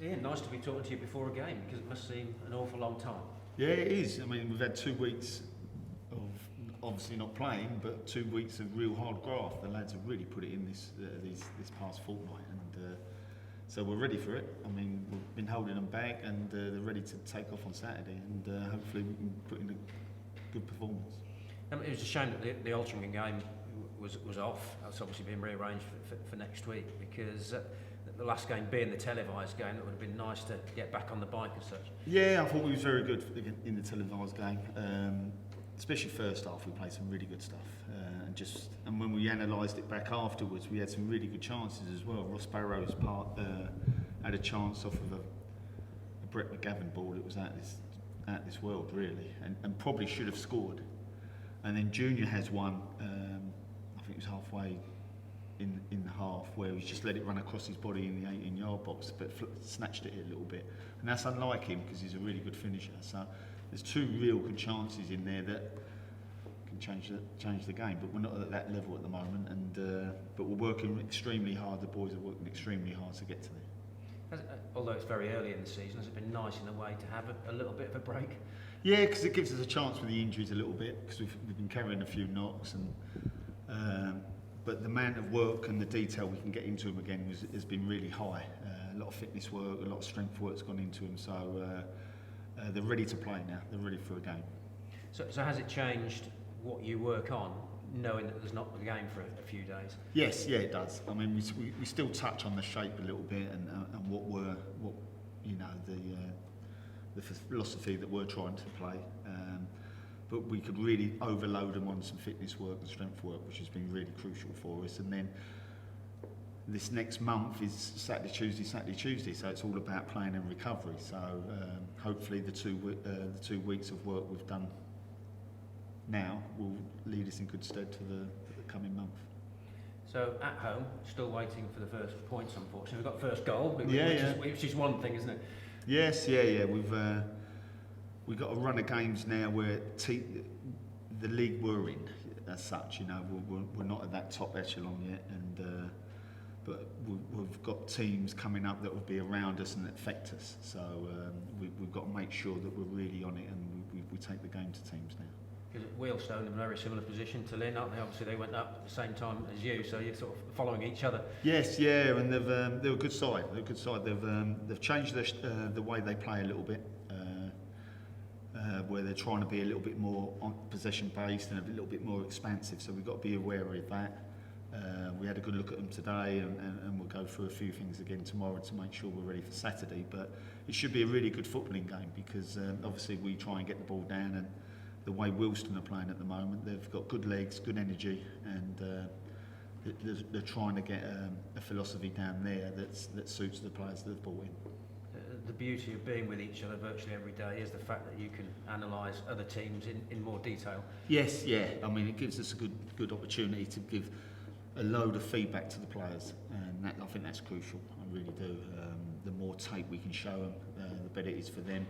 Ian, nice to be talking to you before a game because it must seem an awful long time. Yeah, it is. I mean, we've had 2 weeks of obviously not playing, but 2 weeks of real hard graft. The lads have really put it in this past fortnight, and so we're ready for it. I mean, we've been holding them back, and they're ready to take off on Saturday, and hopefully we can put in a good performance. It was a shame that the Altrincham game was off. That's obviously been rearranged for next week because the last game being the televised game, it would have been nice to get back on the bike as such. Yeah, I thought we was very good in the televised game. Especially first half, we played some really good stuff, and when we analysed it back afterwards, we had some really good chances as well. Ross Barrow's had a chance off of a Brett McGavin ball. It was out this world really, and probably should have scored. And then Junior has one. I think it was halfway in the half where he's just let it run across his body in the 18-yard box, but snatched it a little bit, and that's unlike him because he's a really good finisher. So there's two real good chances in there that can change the game, but we're not at that level at the moment. And but we're working extremely hard. The boys are working extremely hard to get to there. Although it's very early in the season, has it been nice in a way to have a little bit of a break? Yeah, because it gives us a chance with the injuries a little bit, because we've been carrying a few knocks, and but the amount of work and the detail we can get into them again has been really high. A lot of fitness work, a lot of strength work's gone into them, so they're ready to play now. They're ready for a game. So has it changed what you work on, knowing that there's not a game for a few days? Yes, yeah, it does. I mean, we still touch on the shape a little bit and what you know the philosophy that we're trying to play. But we could really overload them on some fitness work and strength work, which has been really crucial for us. And then this next month is Saturday, Tuesday, so it's all about playing and recovery. So hopefully the 2 weeks of work we've done now will lead us in good stead for the coming month. So at home, still waiting for the first points, unfortunately. We've got first goal, which is one thing, isn't it? Yes, yeah. We've got a run of games now where the league we're in, as such, you know, we're not at that top echelon yet, and but we've got teams coming up that will be around us and affect us. So we've got to make sure that we're really on it, and we take the game to teams now. Because Wealdstone are in a very similar position to Lynn, aren't they? Obviously they went up at the same time as you, so you're sort of following each other. Yes, yeah, and they're a good side. They're a good side. They've changed the way they play a little bit, where they're trying to be a little bit more on possession based and a little bit more expansive. So we've got to be aware of that. We had a good look at them today, and we'll go through a few things again tomorrow to make sure we're ready for Saturday. But it should be a really good footballing game because obviously we try and get the ball down, and the way Wealdstone are playing at the moment, they've got good legs, good energy, and they're trying to get a philosophy down there that suits the players that they've brought in. The beauty of being with each other virtually every day is the fact that you can analyse other teams in more detail. Yes, yeah. I mean, it gives us a good opportunity to give a load of feedback to the players, and I think that's crucial. I really do. The more tape we can show them, the better it is for them.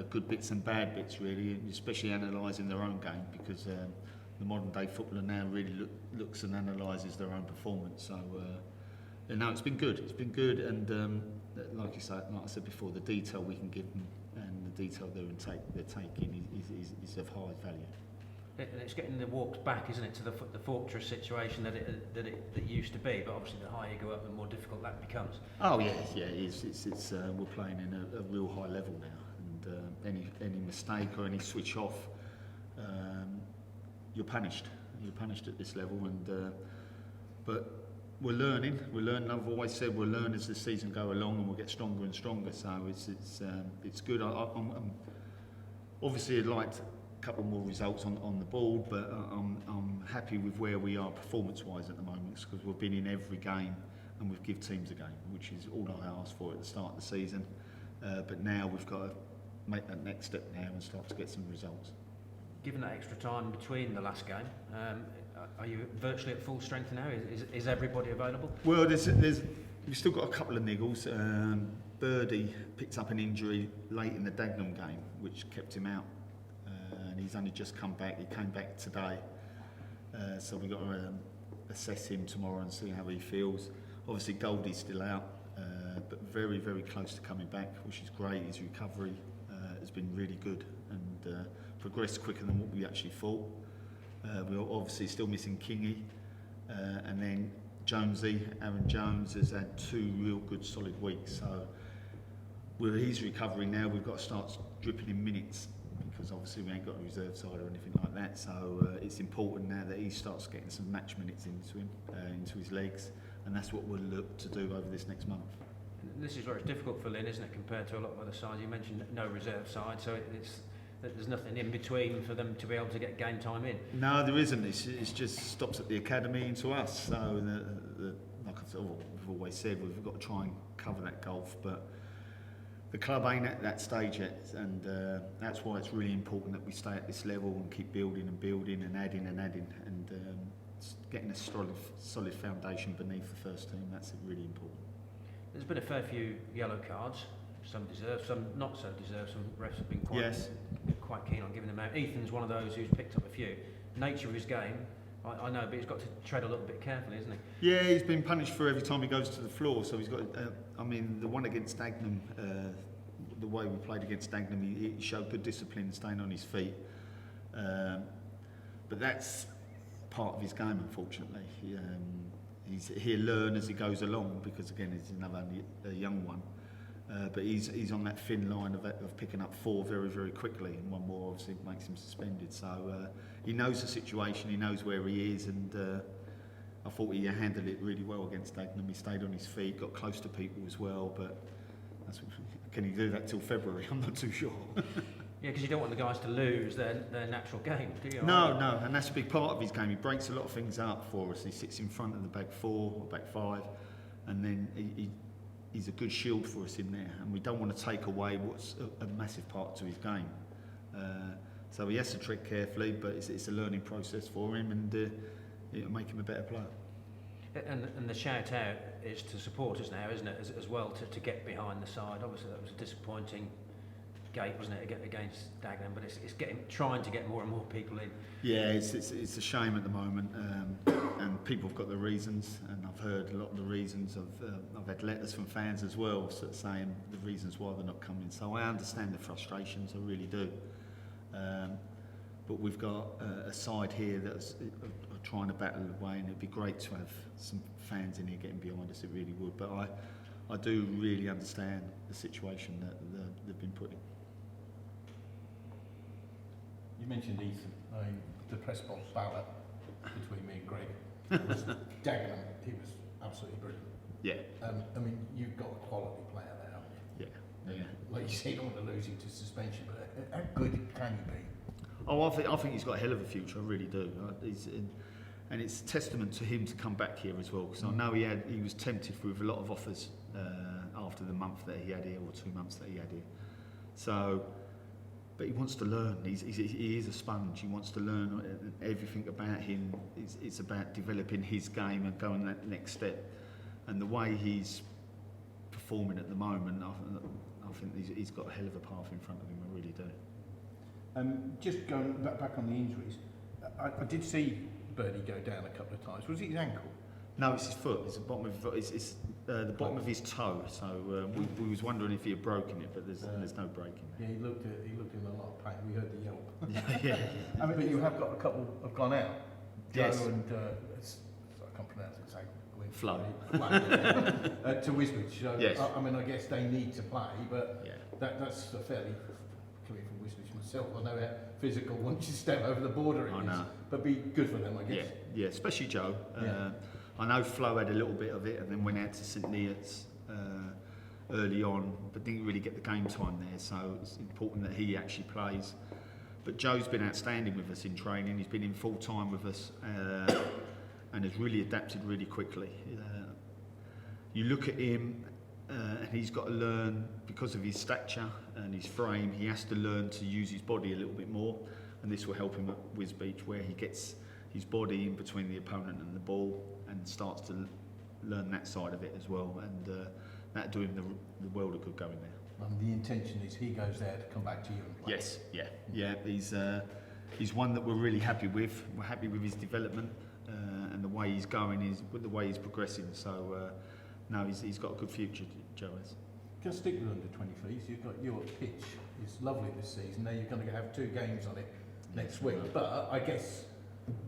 Good bits and bad bits, really, and especially analysing their own game, because the modern day footballer now really looks and analyses their own performance. So no, it's been good. It's been good, and like I said before, the detail we can give them and the detail they're taking is of high value. And it's getting the walks back, isn't it, to the fortress situation that it used to be. But obviously, the higher you go up, the more difficult that becomes. Oh yes, yeah, it is. It's we're playing in a real high level now, and any mistake or any switch off, you're punished. You're punished at this level, and but we're learning. I've always said we'll learn as the season go along, and we'll get stronger and stronger. So it's good. I'm obviously I'd like a couple more results on the board, but I'm happy with where we are performance-wise at the moment, because we've been in every game and we've given teams a game, which is all I asked for at the start of the season. But now we've got to make that next step now and start to get some results. Given that extra time between the last game, are you virtually at full strength now? Is everybody available? Well, we've still got a couple of niggles. Birdie picked up an injury late in the Dagenham game, which kept him out, and he's only just come back. He came back today, so we've got to assess him tomorrow and see how he feels. Obviously, Goldie's still out. but very, very close to coming back, which is great. His recovery has been really good and progressed quicker than what we actually thought. We're obviously still missing Kingy, and then Aaron Jones has had 2 real good solid weeks. So with his recovery now, we've got to start dripping in minutes, because obviously we ain't got a reserve side or anything like that. So it's important now that he starts getting some match minutes into him, into his legs, and that's what we'll look to do over this next month. This is where it's difficult for Lynn, isn't it, compared to a lot of other sides? You mentioned no reserve side, so there's nothing in between for them to be able to get game time in. No, there isn't. It's just stops at the academy into us. So, like we've always said, we've got to try and cover that gulf. But the club ain't at that stage yet, and that's why it's really important that we stay at this level and keep building and adding and getting a solid foundation beneath the first team. That's really important. There's been a fair few yellow cards. Some deserved, some not so deserved. Some refs have been quite keen on giving them out. Ethan's one of those who's picked up a few. Nature of his game, I know, but he's got to tread a little bit carefully, isn't he? Yeah, he's been punished for every time he goes to the floor. So he's got. I mean, the one against Dagenham, the way we played against Dagenham, he showed good discipline, staying on his feet. But that's part of his game, unfortunately. He'll learn as he goes along, because again, he's another young one. But he's on that thin line of picking up 4 very, very quickly, and one more obviously makes him suspended. So he knows the situation, he knows where he is, and I thought he handled it really well against Dagenham. He stayed on his feet, got close to people as well, but can he do that till February? I'm not too sure. Yeah, because you don't want the guys to lose their natural game, do you? No, and that's a big part of his game. He breaks a lot of things up for us. He sits in front of the back 4 or back 5, and then he's a good shield for us in there, and we don't want to take away what's a massive part to his game. So he has to tread carefully, but it's a learning process for him, and it'll make him a better player. And the shout out is to supporters now, isn't it, as well, to get behind the side. Obviously that was a disappointing gate, wasn't it, against Dagenham, but it's trying to get more and more people in. Yeah, it's a shame at the moment, and people have got their reasons, and I've heard a lot of the reasons. I've had letters from fans as well, sort of saying the reasons why they're not coming. So I understand the frustrations, I really do. But we've got a side here that's trying to battle away, and it'd be great to have some fans in here getting behind us. It really would. But I do really understand the situation that they've been put in. You mentioned Ethan. I mean, the press box ballot between me and Greg was Dagenham. He was absolutely brilliant. Yeah. I mean, you've got a quality player there, haven't you? Yeah. Like you say, you don't want to lose him to suspension, but how good can he be? Oh, I think he's got a hell of a future. I really do. And it's a testament to him to come back here as well, because I know he was tempted with a lot of offers after the month that he had here, or 2 months that he had here. So, but he wants to learn. He is a sponge. He wants to learn everything about him. It's about developing his game and going that next step. And the way he's performing at the moment, I think he's got a hell of a path in front of him. I really do. Just going back on the injuries, I did see Birdie go down a couple of times. Was it his ankle? No, it's his foot. It's the bottom of his foot. It's the bottom of his toe. So we was wondering if he had broken it, but there's no breaking. Yeah, he looked in a lot of pain. We heard the yelp. yeah. I mean, but you have got a couple have gone out. Yes. Joe and I can't pronounce it. Flo. To Wisbech. So, yes. I mean, I guess they need to play, but yeah. that's a fairly, coming from Wisbech myself, I know how physical once you step over the border it is. But be good for them, I guess. Yeah, especially Joe. I know Flo had a little bit of it and then went out to St Neots early on, but didn't really get the game time there, so it's important that he actually plays. But Joe's been outstanding with us in training. He's been in full time with us and has really adapted really quickly. You look at him and he's got to learn, because of his stature and his frame, he has to learn to use his body a little bit more, and this will help him at Wisbech, where he gets his body in between the opponent and the ball and starts to learn that side of it as well, and that'll do him the world of good going there. And the intention is he goes there to come back to you and play. Yes, yeah. He's one that we're really happy with. We're happy with his development and the way he's going, the way he's progressing. So no, he's got a good future, Joe has. Can I stick with under 23s? You've got your pitch. It's lovely this season. Now you're going to have 2 games on it next week. But I guess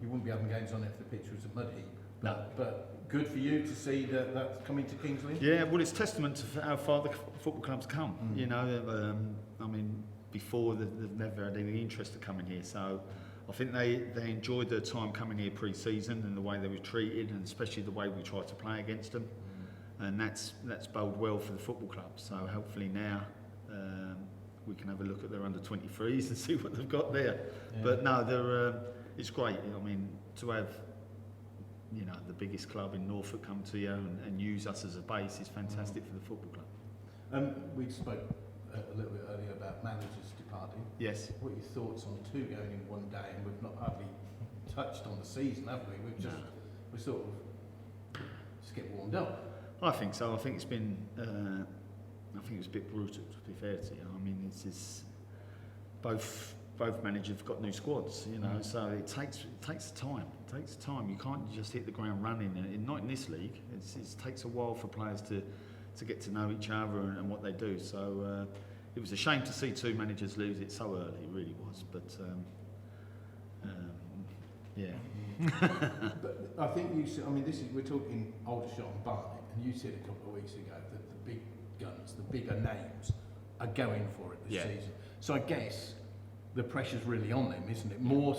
you wouldn't be having games on it if the pitch was a mud heap. No. But good for you to see that that's coming to Kings Lynn. Yeah, well, it's testament to how far the football club's come. You know, I mean, before they've never had any interest to coming here. So I think they enjoyed their time coming here pre-season and the way they were treated, and especially the way we tried to play against them. And that's bode well for the football club. So hopefully now we can have a look at their under 23s and see what they've got there. Yeah. But no, it's great. I mean, to have, you know, the biggest club in Norfolk come to you and use us as a base is fantastic for the football club. We spoke a little bit earlier about managers departing. Yes. What are your thoughts on 2 going in one day? And we've not hardly touched on the season, have we? We're sort of just get warmed up. I think so. I think it's been. I think it was a bit brutal, to be fair to you. I mean, it's both managers have got new squads, you know. So it takes time. It takes time. You can't just hit the ground running. And not in this league. It takes a while for players to get to know each other and what they do. So it was a shame to see 2 managers lose it so early. It really was. But yeah. But I think you said, I mean, we're talking Aldershot and Barnet, and you said a couple of weeks ago that the big guns, the bigger names, are going for it this season. So I guess the pressure's really on them, isn't it? More,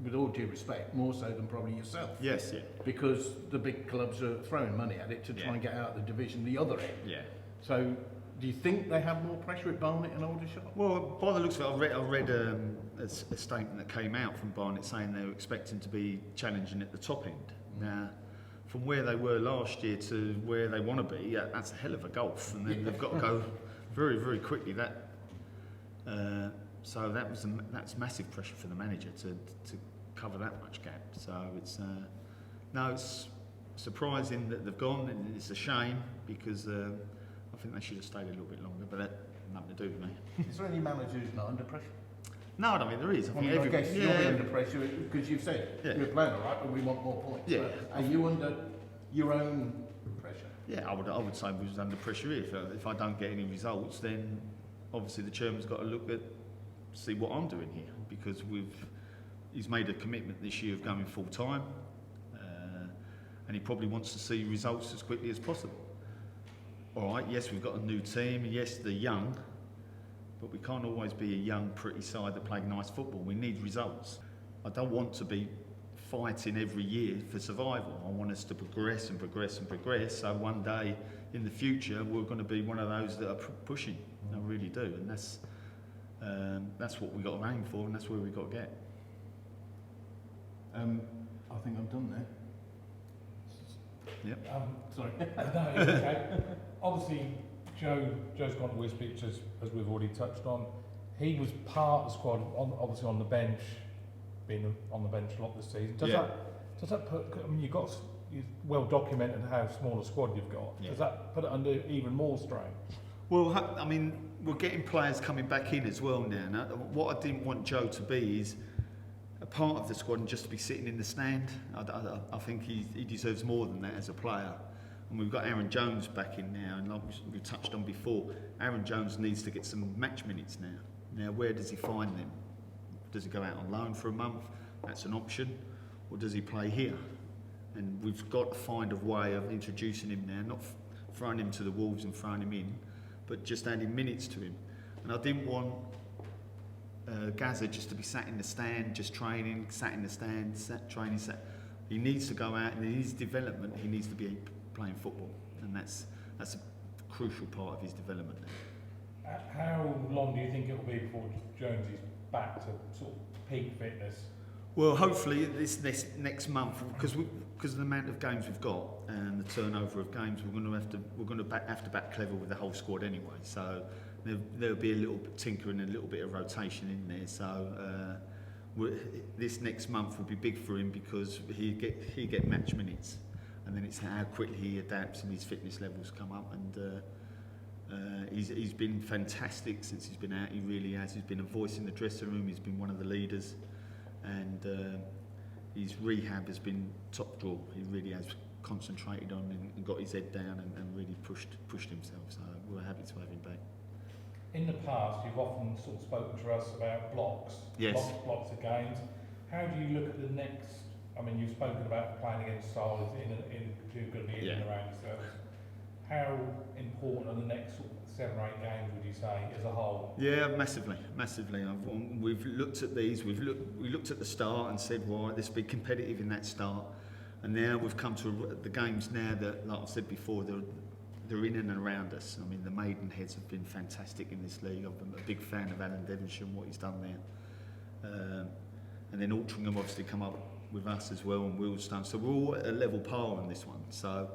with all due respect, more so than probably yourself. Yes, yeah. Because the big clubs are throwing money at it to try and get out of the division the other end. Yeah. So do you think they have more pressure at Barnet and Aldershot? Well, by the looks of it, I read a statement that came out from Barnet saying they were expecting to be challenging at the top end. Now, from where they were last year to where they want to be, that's a hell of a gulf, and then they've got to go very, very quickly. So that's massive pressure for the manager to cover that much gap. So it's surprising that they've gone, and it's a shame because I think they should have stayed a little bit longer, but that nothing to do with me. Is there any manager who's not under pressure? No, I don't think there is. I guess you'll be under pressure because you've said you're playing all right, but we want more points. Yeah. But are you under your own pressure? Yeah, I would say we was under pressure here. If I don't get any results, then obviously the chairman's got to see what I'm doing here, because he's made a commitment this year of going full time, and he probably wants to see results as quickly as possible. All right, yes, we've got a new team. Yes, they're young, but we can't always be a young, pretty side that play nice football. We need results. I don't want to be fighting every year for survival. I want us to progress and progress and progress, so one day in the future we're going to be one of those that are pushing. I really do, and that's what we got to aim for, and that's where we got to get. I think I'm done there. Yep. Sorry. No, it's okay. Obviously, Joe's gone to Wisbech, as we've already touched on. He was part of the squad, obviously on the bench, been on the bench a lot this season. Does that put? I mean, you've well documented how small a squad you've got. Yeah. Does that put it under even more strain? Well, I mean, we're getting players coming back in as well now. Now, what I didn't want Joe to be is a part of the squad and just to be sitting in the stand. I think he deserves more than that as a player. And we've got Aaron Jones back in now, and like we touched on before, Aaron Jones needs to get some match minutes now. Now, where does he find them? Does he go out on loan for a month? That's an option. Or does he play here? And we've got to find a way of introducing him now, not throwing him to the wolves and throwing him in, but just adding minutes to him. And I didn't want Gaza just to be sat in the stand, just training, sat in the stand, training. He needs to go out, and in his development, he needs to be playing football, and that's a crucial part of his development. How long do you think it will be before Jones is back to sort of peak fitness? Well, hopefully this next month, because of the amount of games we've got and the turnover of games, we're going to have to back Clever with the whole squad anyway. So there'll be a little bit tinkering and a little bit of rotation in there. So this next month will be big for him because he get match minutes, and then it's how quickly he adapts and his fitness levels come up. And he's been fantastic since he's been out. He really has. He's been a voice in the dressing room. He's been one of the leaders, and his rehab has been top draw. He really has concentrated on and got his head down and really pushed himself. So we're happy to have him back. In the past, you've often sort of spoken to us about blocks, Yes. blocks of games. How do you look at the next? I mean, you've spoken about playing against styles who are going to be in and around yourselves. How important are the next sort of 7 or 8 games, would you say, as a whole? Yeah, massively. We've looked at these. We looked at the start and said, right, this will be competitive in that start. And now we've come to the games now that, like I said before, they're in and around us. I mean, the Maidenheads have been fantastic in this league. I've been a big fan of Alan Devonshire and what he's done there. And then Altrincham obviously come up with us as well, and Wealdstone. So we're all at a level par on this one. So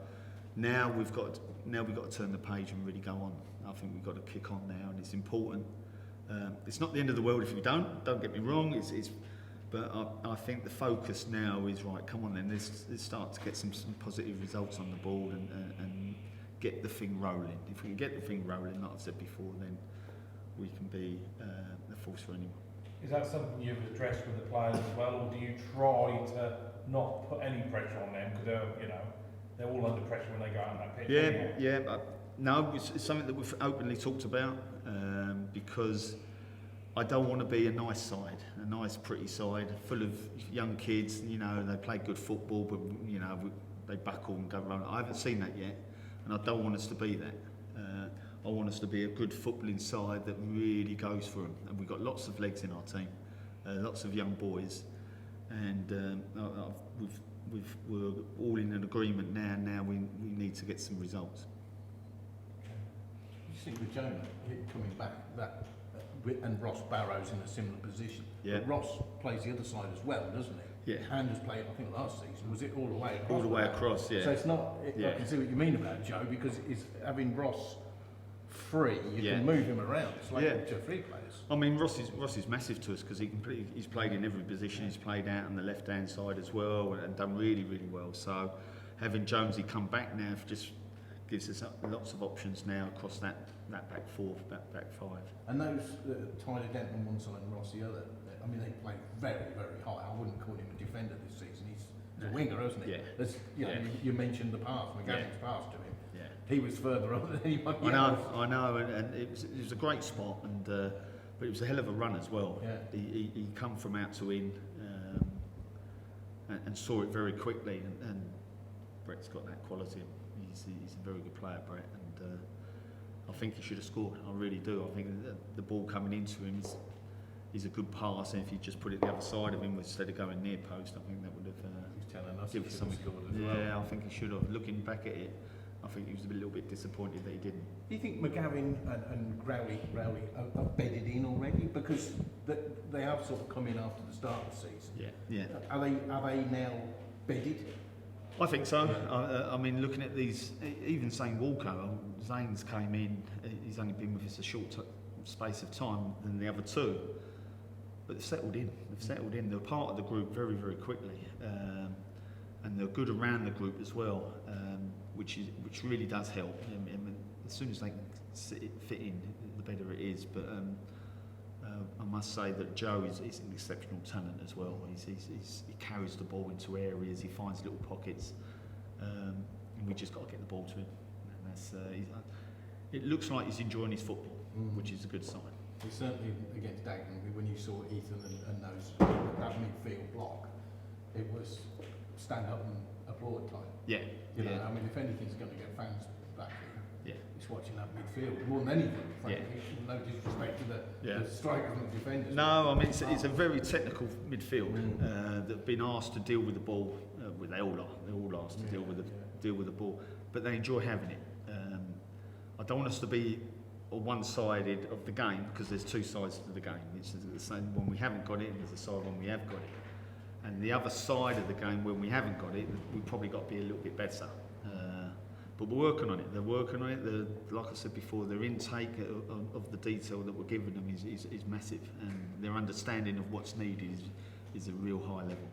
now we've got to turn the page and really go on. I think we've got to kick on now, and it's important. It's not the end of the world if we don't get me wrong. But I think the focus now is, right, come on then, let's start to get some positive results on the board and get the thing rolling. If we can get the thing rolling, like I've said before, then we can be a force for anyone. Is that something you've addressed with the players as well, or do you try to not put any pressure on them because they're all under pressure when they go out on that pitch? No, it's something that we've openly talked about because I don't want to be a nice side, a nice, pretty side full of young kids. They play good football, but they buckle and go around. I haven't seen that yet, and I don't want us to be that. I want us to be a good footballing side that really goes for them. And we've got lots of legs in our team, lots of young boys, and we're all in an agreement now. Now we need to get some results. You see with Jonah coming back, and Ross Barrow's in a similar position. Yeah. But Ross plays the other side as well, doesn't he? Yeah. And has played, I think, last season. Was it all the way across? All the way across, yeah. So it's not. I can see what you mean about Joe, because it's having Ross free. You can move him around. It's like two free players. I mean, Ross is massive to us because he's played in every position. He's played out on the left-hand side as well and done really, really well. So having Jonesy come back now just gives us lots of options now across that back four, back five. And those Tyler Dent on one side and Ross the other, I mean, they play very, very high. I wouldn't call him a defender this season. He's a winger, isn't he? Yeah. You mentioned the pass, McGavin's pass to him. Yeah. He was further up than anybody I else. know, and it was a great spot, but it was a hell of a run as well. Yeah. He come from out to in and saw it very quickly, and Brett's got that quality. He's a very good player, Brett, and I think he should have scored. I really do. I think the ball coming into him is a good pass, and if you just put it the other side of him instead of going near post, I think that would have He's telling us given he something. scored as well. Yeah, I think he should have. Looking back at it, I think he was a little bit disappointed that he didn't. Do you think McGavin and Rowley are bedded in already? Because they have sort of come in after the start of the season. Yeah. Are they now bedded? I think so. I mean, looking at these, even Zane Walker, Zane's came in, he's only been with us a short space of time than the other two, but they've settled in. They're part of the group very, very quickly, and they're good around the group as well, which really does help. I mean, as soon as they can fit in, the better it is. But I must say that Joe is an exceptional talent as well. He carries the ball into areas, he finds little pockets, and we just got to get the ball to him. And that's it looks like he's enjoying his football, which is a good sign. It's certainly against Dagenham, when you saw Ethan and that midfield block, it was stand up and applaud time. Yeah. I mean, if anything's going to get fans back here, Yeah. it's watching that midfield more than anything. Frankly, no disrespect to the strikers and the defenders. No, I mean it's a very technical midfield that've been asked to deal with the ball. They all are. They're all asked to deal with the ball, but they enjoy having it. I don't want us to be one-sided of the game because there's two sides to the game. It's the same when we haven't got it, and there's a side when we have got it. And the other side of the game when we haven't got it, we've probably got to be a little bit better. But we're working on it. They're working on it. Like I said before, their intake of the detail that we're giving them is massive, and their understanding of what's needed is a real high level.